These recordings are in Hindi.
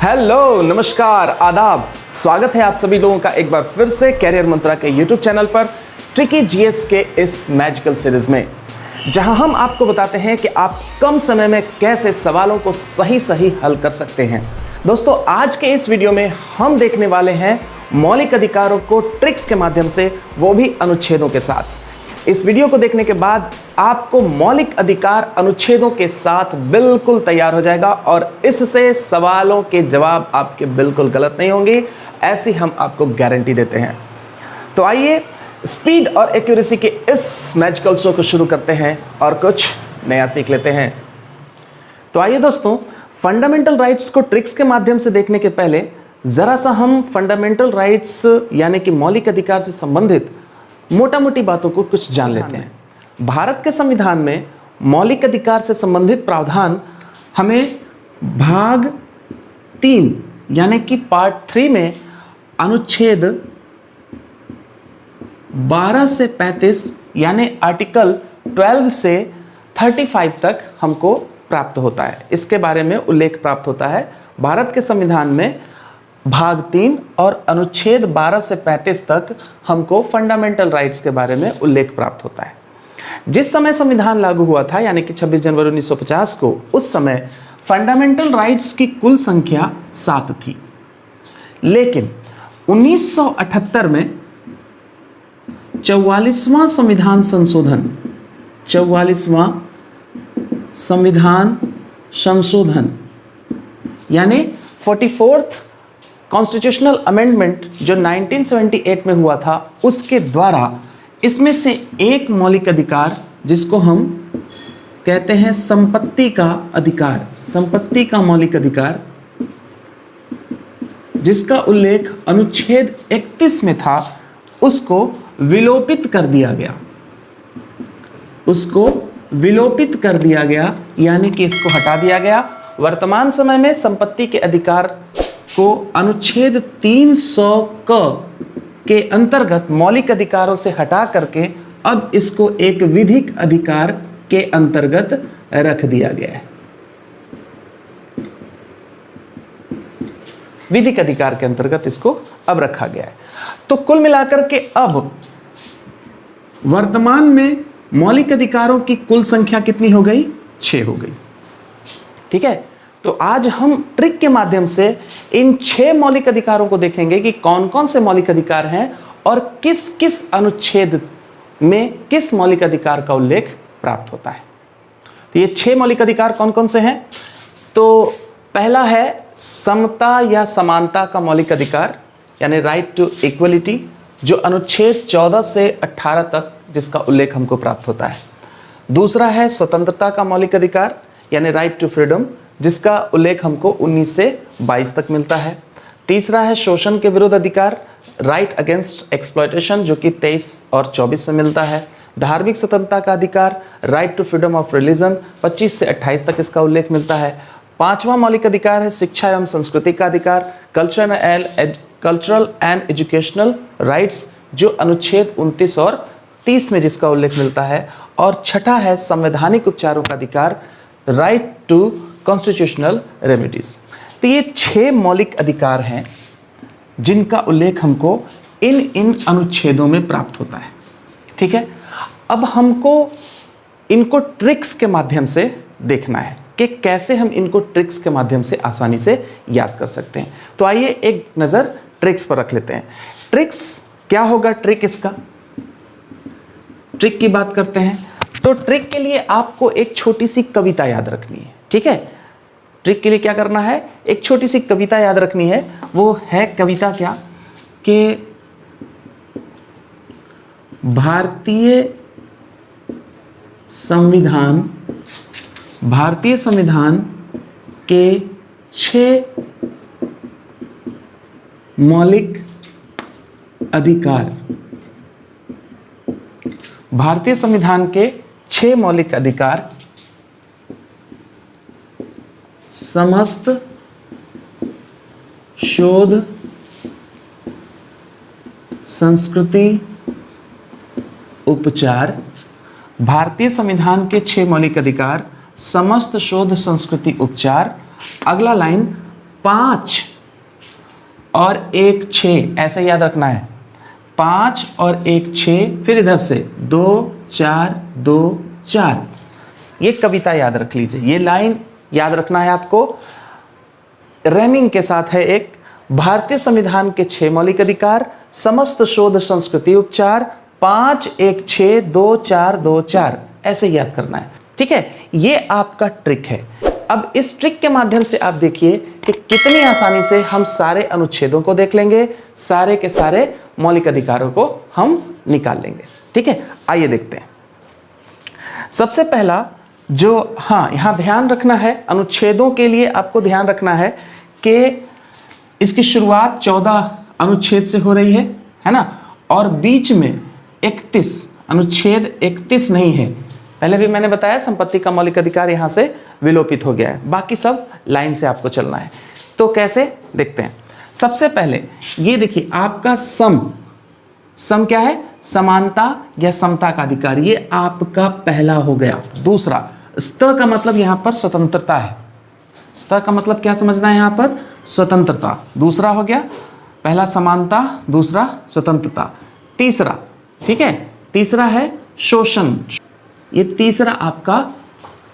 हेलो, नमस्कार, आदाब। स्वागत है आप सभी लोगों का एक बार फिर से कैरियर मंत्रा के यूट्यूब चैनल पर ट्रिकी जीएस के इस मैजिकल सीरीज में, जहां हम आपको बताते हैं कि आप कम समय में कैसे सवालों को सही हल कर सकते हैं। दोस्तों, आज के इस वीडियो में हम देखने वाले हैं मौलिक अधिकारों को ट्रिक्स के माध्यम से, वो भी अनुच्छेदों के साथ। इस वीडियो को देखने के बाद आपको मौलिक अधिकार अनुच्छेदों के साथ बिल्कुल तैयार हो जाएगा और इससे सवालों के जवाब आपके बिल्कुल गलत नहीं होंगे, ऐसी हम आपको गारंटी देते हैं। तो आइए स्पीड और एक्यूरेसी के इस मैजिकल शो को शुरू करते हैं और कुछ नया सीख लेते हैं। तो आइए दोस्तों, फंडामेंटल राइट्स को ट्रिक्स के माध्यम से देखने के पहले जरा सा हम फंडामेंटल राइट्स यानी कि मौलिक अधिकार से संबंधित मोटा मोटी बातों को कुछ जान लेते हैं। भारत के संविधान में मौलिक अधिकार से संबंधित प्रावधान हमें भाग 3 यानी कि पार्ट 3 में अनुच्छेद 12 से 35 यानी आर्टिकल 12 से 35 तक हमको प्राप्त होता है। इसके बारे में उल्लेख प्राप्त होता है भारत के संविधान में। भाग 3 और अनुच्छेद 12 से 35 तक हमको फंडामेंटल राइट्स के बारे में उल्लेख प्राप्त होता है। जिस समय संविधान लागू हुआ था यानी कि 26 जनवरी 1950 को, उस समय फंडामेंटल राइट्स की कुल संख्या 7 थी। लेकिन 1978 में 44वां संविधान संशोधन यानी 44th कॉन्स्टिट्यूशनल अमेंडमेंट जो 1978 में हुआ था, उसके द्वारा इसमें से एक मौलिक अधिकार, जिसको हम कहते हैं संपत्ति का मौलिक अधिकार, जिसका उल्लेख अनुच्छेद 31 में था, उसको विलोपित कर दिया गया यानी कि इसको हटा दिया गया। वर्तमान समय में संपत्ति के अधिकार को अनुच्छेद 300 के अंतर्गत मौलिक अधिकारों से हटा करके अब इसको एक विधिक अधिकार के अंतर्गत रख दिया गया है। विधिक अधिकार के अंतर्गत इसको अब रखा गया है। तो कुल मिलाकर के अब वर्तमान में मौलिक अधिकारों की कुल संख्या कितनी हो गई? 6 हो गई। ठीक है, तो आज हम ट्रिक के माध्यम से इन 6 मौलिक अधिकारों को देखेंगे कि कौन कौन से मौलिक अधिकार हैं और किस किस अनुच्छेद में किस मौलिक अधिकार का उल्लेख प्राप्त होता है। तो ये 6 मौलिक अधिकार कौन कौन से हैं? तो पहला है समता या समानता का मौलिक अधिकार यानी राइट टू इक्वलिटी, जो अनुच्छेद 14 से 18 तक जिसका उल्लेख हमको प्राप्त होता है। दूसरा है स्वतंत्रता का मौलिक अधिकार यानी राइट टू फ्रीडम, जिसका उल्लेख हमको 19 से 22 तक मिलता है। तीसरा है शोषण के विरुद्ध अधिकार, राइट अगेंस्ट एक्सप्लॉयटेशन, जो कि 23 और 24 में मिलता है। धार्मिक स्वतंत्रता का अधिकार, right to freedom of religion, 25 से 28 तक इसका उल्लेख मिलता है। 5वां मौलिक अधिकार है शिक्षा एवं संस्कृति का अधिकार, कल्चरल एंड एजुकेशनल राइट्स, जो अनुच्छेद 29 और 30 में जिसका उल्लेख मिलता है। और छठा है संवैधानिक उपचारों का अधिकार, राइट टू कॉन्स्टिट्यूशनल रेमेडीज। तो ये 6 मौलिक अधिकार हैं जिनका उल्लेख हमको इन अनुच्छेदों में प्राप्त होता है। ठीक है, अब हमको इनको ट्रिक्स के माध्यम से देखना है कि कैसे हम इनको ट्रिक्स के माध्यम से आसानी से याद कर सकते हैं। तो आइए एक नज़र ट्रिक्स पर रख लेते हैं। ट्रिक्स क्या होगा? ट्रिक की बात करते हैं तो ट्रिक के लिए आपको एक छोटी सी कविता याद रखनी है। ठीक है, ट्रिक के लिए क्या करना है? एक छोटी सी कविता याद रखनी है। वो है कविता क्या कि भारतीय संविधान के 6 मौलिक अधिकार, भारतीय संविधान के 6 मौलिक अधिकार समस्त शोध, संस्कृति, उपचार। भारतीय संविधान के 6 मौलिक अधिकार, समस्त शोध, संस्कृति, उपचार। अगला लाइन, 5 और 1 6, ऐसे याद रखना है। 5 और 1 6, फिर इधर से 2 4 2 4। ये कविता याद रख लीजिए, ये लाइन याद रखना है आपको। रैमिंग के साथ है एक, भारतीय संविधान के 6 मौलिक अधिकार, समस्त शोध संस्कृति उपचार, 5 1 6 2 4 2 4, ऐसे याद करना है। ठीक है, ये आपका ट्रिक है। अब इस ट्रिक के माध्यम से आप देखिए कि कितनी आसानी से हम सारे अनुच्छेदों को देख लेंगे, सारे के सारे मौलिक अधिकारों को हम निकाल लेंगे। ठीक है, आइए देखते हैं। सबसे पहला जो, हाँ यहां ध्यान रखना है, अनुच्छेदों के लिए आपको ध्यान रखना है कि इसकी शुरुआत 14 अनुच्छेद से हो रही है ना, और बीच में 31 अनुच्छेद 31 नहीं है। पहले भी मैंने बताया संपत्ति का मौलिक अधिकार यहां से विलोपित हो गया है, बाकी सब लाइन से आपको चलना है। तो कैसे देखते हैं। सबसे पहले ये देखिए आपका सम क्या है, समानता या समता का अधिकार, ये आपका पहला हो गया। दूसरा, स्त का मतलब यहां पर स्वतंत्रता है, स्त का मतलब क्या समझना है यहां पर, स्वतंत्रता। दूसरा हो गया, पहला समानता, दूसरा स्वतंत्रता। तीसरा, ठीक है, तीसरा है शोषण, ये तीसरा आपका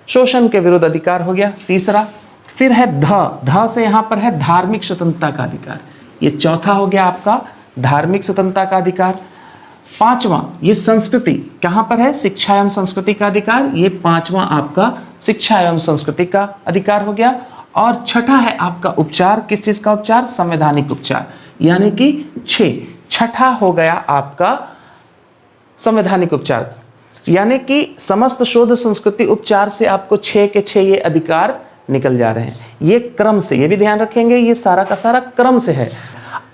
शोषण के विरुद्ध अधिकार हो गया, तीसरा। फिर है ध से यहां पर है धार्मिक स्वतंत्रता का अधिकार, ये चौथा हो गया आपका धार्मिक स्वतंत्रता का अधिकार। पांचवा, ये संस्कृति कहां पर है, शिक्षा एवं संस्कृति का अधिकार, ये पांचवा आपका शिक्षा एवं संस्कृति का अधिकार हो गया। और छठा है आपका उपचार, किस चीज का उपचार, संवैधानिक उपचार, यानी कि 6, छठा हो गया आपका संवैधानिक उपचार, यानी कि समस्त शोध संस्कृति उपचार से आपको 6 के 6 ये अधिकार निकल जा रहे हैं। ये क्रम से, ये भी ध्यान रखेंगे, ये सारा का सारा क्रम से है।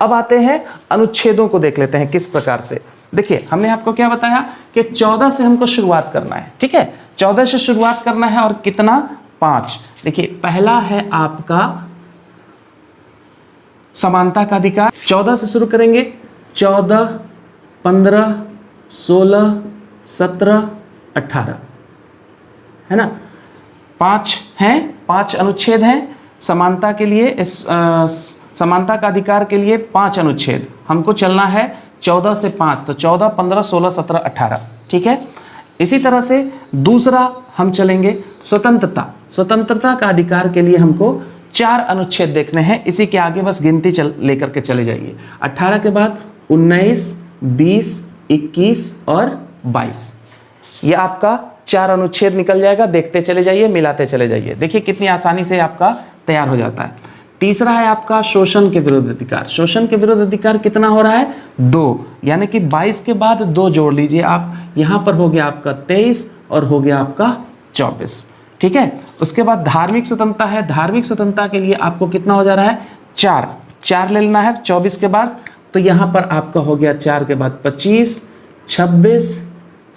अब आते हैं अनुच्छेदों को देख लेते हैं किस प्रकार से। देखिए हमने आपको क्या बताया कि 14 से हमको शुरुआत करना है। ठीक है, 14 से शुरुआत करना है और कितना, 5। देखिए पहला है आपका समानता का अधिकार, 14 से शुरू करेंगे। 14 15 16 17 18 है ना, 5 हैं, 5 अनुच्छेद हैं समानता के लिए। समानता का अधिकार के लिए 5 अनुच्छेद, हमको चलना है 14 से 5, तो 14 15 16 17 18। ठीक है, इसी तरह से दूसरा हम चलेंगे स्वतंत्रता। स्वतंत्रता का अधिकार के लिए हमको 4 अनुच्छेद देखने हैं, इसी के आगे बस गिनती लेकर के चले जाइए। 18 के बाद 19 20 21 और 22, ये आपका 4 अनुच्छेद निकल जाएगा। देखते चले जाइए, मिलाते चले जाइए, देखिए कितनी आसानी से आपका तैयार हो जाता है। तीसरा है आपका शोषण के विरुद्ध अधिकार। शोषण के विरुद्ध अधिकार कितना हो रहा है, 2, यानी कि 22 के बाद 2 जोड़ लीजिए आप, यहां पर हो गया आपका 23 और हो गया आपका 24। ठीक है, उसके बाद धार्मिक स्वतंत्रता है। धार्मिक स्वतंत्रता के लिए आपको कितना हो जा रहा है, 4 ले लेना है 24 के बाद, तो यहां पर आपका हो गया 4 के बाद 25 26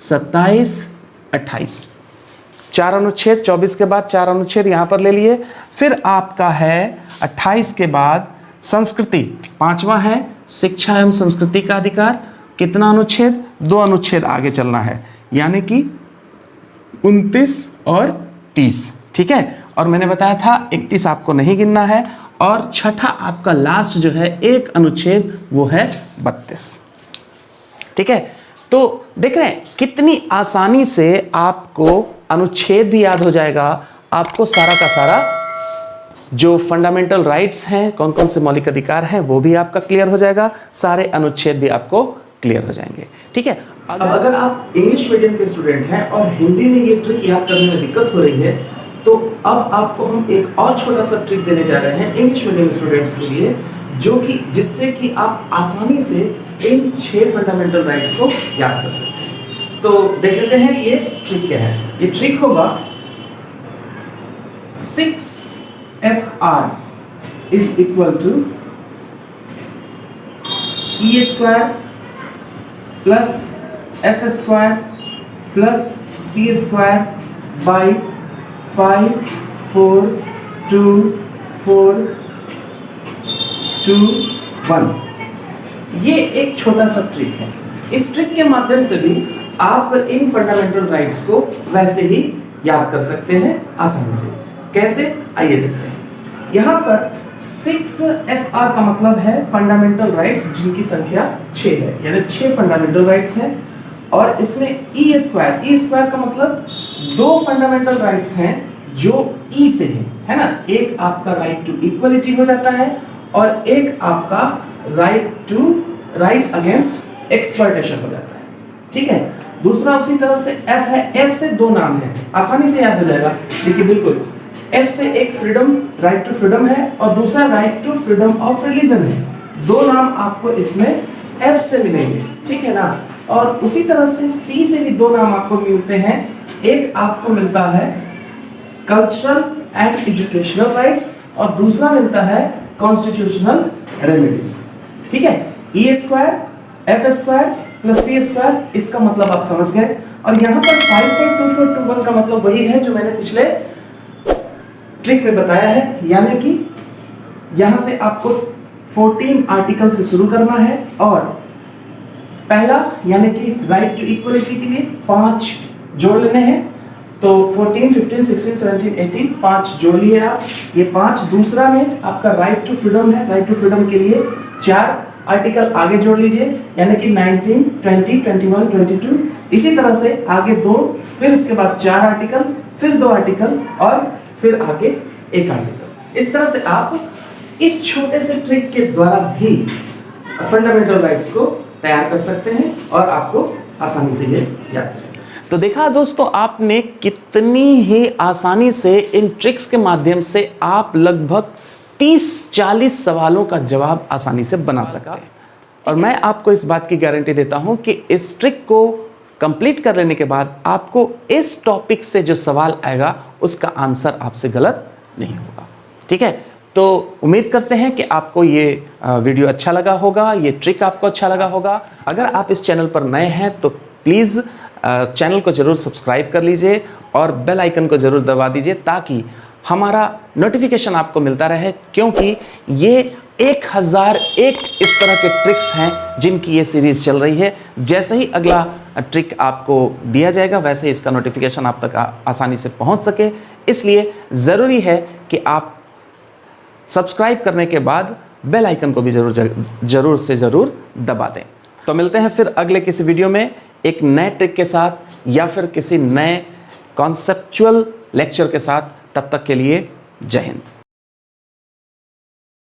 27 28, 4 अनुच्छेद। 24 के बाद 4 अनुच्छेद यहां पर ले लिए। फिर आपका है 28 के बाद संस्कृति, 5वां है शिक्षा एवं संस्कृति का अधिकार, कितना अनुच्छेद, 2 अनुच्छेद आगे चलना है, यानी कि 29 और 30। ठीक है, और मैंने बताया था 31 आपको नहीं गिनना है। और छठा आपका लास्ट जो है 1 अनुच्छेद, वो है 32। ठीक है, तो देख रहे हैं कितनी आसानी से आपको अनुच्छेद भी याद हो जाएगा, आपको सारा का सारा जो फंडामेंटल राइट्स हैं, कौन कौन से मौलिक अधिकार हैं, वो भी आपका क्लियर हो जाएगा, सारे अनुच्छेद भी आपको क्लियर हो जाएंगे। ठीक है, अब अगर आप इंग्लिश मीडियम के स्टूडेंट हैं और हिंदी में ये ट्रिक याद करने में दिक्कत हो रही है, तो अब आपको हम एक और छोटा सा ट्रिक देने जा रहे हैं इंग्लिश मीडियम स्टूडेंट्स के लिए, जो कि जिससे कि आप आसानी से इन 6 फंडामेंटल राइट्स को याद कर सकते हैं। तो देख लेते हैं ये ट्रिक क्या है। ये ट्रिक होगा 6FR is equal to E square plus F square plus C square by 5 4 2 4 2 1। ये एक छोटा सा ट्रिक है। इस ट्रिक के माध्यम से भी आप इन फंडामेंटल राइट्स को वैसे ही याद कर सकते हैं आसानी से। कैसे, आइए देखते हैं। यहाँ पर 6FR का मतलब है फंडामेंटल राइट्स जिनकी संख्या 6 है, यानी 6 फंडामेंटल राइट्स हैं। और इसमें E स्क्वायर का मतलब 2 फंडामेंटल राइट्स हैं जो E से है ना। एक आपका राइट टू इक्वलिटी हो जाता है और एक आपका राइट अगेंस्ट एक्सप्लॉयटेशन हो जाता है, ठीक है। दूसरा उसी तरह से F है, F से 2 नाम है, आसानी से याद हो जाएगा। देखिए बिल्कुल, F से एक फ्रीडम, राइट टू फ्रीडम है और दूसरा right to freedom of religion है। 2 नाम आपको इसमें F से मिलेंगे, ठीक है ना। और उसी तरह से C से भी 2 नाम आपको मिलते हैं। एक आपको मिलता है कल्चरल एंड एजुकेशनल राइट्स और दूसरा मिलता है कॉन्स्टिट्यूशनल रेमेडीज, ठीक है। E square F square plus C square, इसका मतलब आप समझ गए। और यहाँ पर 542421 का मतलब वही है जो मैंने पिछले ट्रिक में बताया है, यानी कि यहां से आपको 14 आर्टिकल से शुरू करना है और पहला यानी कि राइट टू इक्वलिटी के लिए 5 जोड़ लेने हैं। तो 14, 15, 16, 17, 18 5 जोड़ लिए आप, ये 5। दूसरा में आपका राइट टू फ्रीडम है, राइट टू फ्रीडम के लिए 4 आर्टिकल आगे जोड़ लीजिए, यानी कि 19, 20, 21, 22। इसी तरह से आगे 2, फिर उसके बाद 4 आर्टिकल, फिर 2 आर्टिकल और फिर आगे 1 आर्टिकल। इस तरह से आप इस छोटे से ट्रिक के द्वारा भी फंडामेंटल राइट्स को तैयार कर सकते हैं और आपको आसानी से ये याद हो जाएगा। तो देखा दोस्तों, आपने कितनी ही आसानी से इन ट्रिक्स के माध्यम से आप लगभग 30-40 सवालों का जवाब आसानी से बना सकते हैं। और मैं आपको इस बात की गारंटी देता हूं कि इस ट्रिक को कंप्लीट कर लेने के बाद आपको इस टॉपिक से जो सवाल आएगा उसका आंसर आपसे गलत नहीं होगा, ठीक है। तो उम्मीद करते हैं कि आपको ये वीडियो अच्छा लगा होगा, ये ट्रिक आपको अच्छा लगा होगा। अगर आप इस चैनल पर नए हैं तो प्लीज़ चैनल को ज़रूर सब्सक्राइब कर लीजिए और बेल आइकन को ज़रूर दबा दीजिए ताकि हमारा नोटिफिकेशन आपको मिलता रहे, क्योंकि ये 1001 इस तरह के ट्रिक्स हैं जिनकी ये सीरीज़ चल रही है। जैसे ही अगला ट्रिक आपको दिया जाएगा वैसे ही इसका नोटिफिकेशन आप तक आसानी से पहुंच सके, इसलिए ज़रूरी है कि आप सब्सक्राइब करने के बाद बेल आइकन को भी ज़रूर से ज़रूर दबा दें। तो मिलते हैं फिर अगले किसी वीडियो में एक नए ट्रिक के साथ या फिर किसी नए कॉन्सेप्चुअल लेक्चर के साथ। तब तक के लिए जय हिंद।